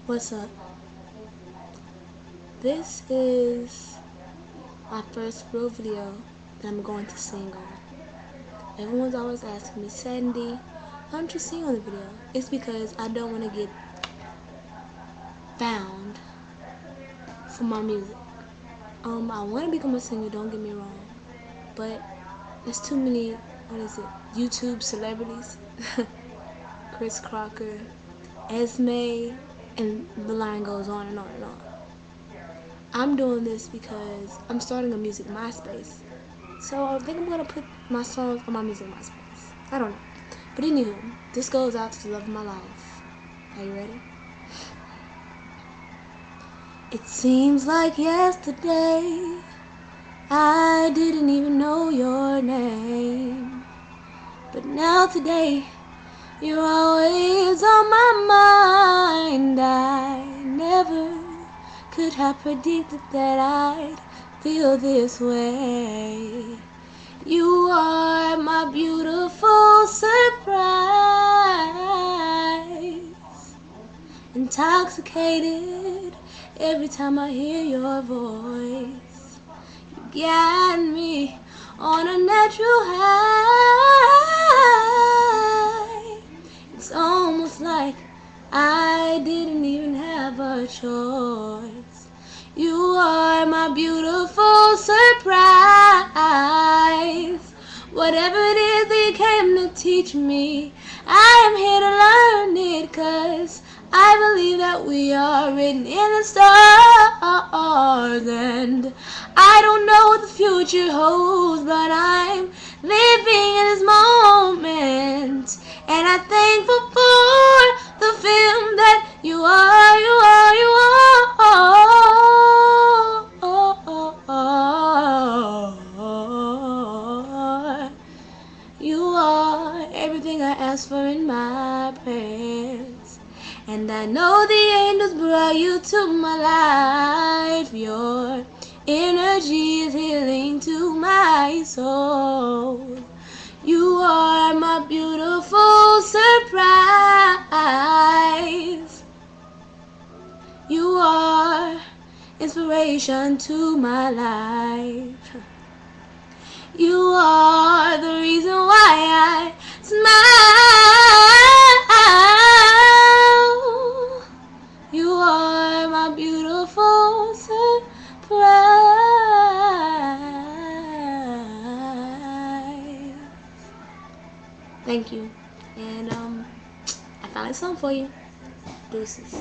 What's up? This is my first real video that I'm going to sing on. Everyone's always asking me, Sandy, why don't you sing on the video? It's because I don't want to get found for my music. I want to become a singer, don't get me wrong, but there's too many, YouTube celebrities, Chris Crocker, Esme, and the line goes on and on and on. I'm doing this because I'm starting a music MySpace. So I think I'm going to put my songs on my music MySpace. I don't know. But anywho, this goes out to the love of my life. Are you ready? It seems like yesterday I didn't even know your name. But now today you're always on my mind. I never could have predicted that I'd feel this way. You are my beautiful surprise, intoxicated every time I hear your voice. You got me on a natural high. It's almost like I didn't even have a choice. You are my beautiful surprise. Whatever it is that you came to teach me, I am here to learn it, 'cause I believe that we are written in the stars. And I don't know what the future holds, but I'm living in this moment, and I'm thankful for the film that you are, you are, you are. You are everything I asked for in my prayers, and I know the angels brought you to my life. Your energy is healing to my soul. You are my beautiful surprise. You are inspiration to my life. You are the reason why I smile. You are my beautiful surprise. Thank you. And I found a song for you. Deuces.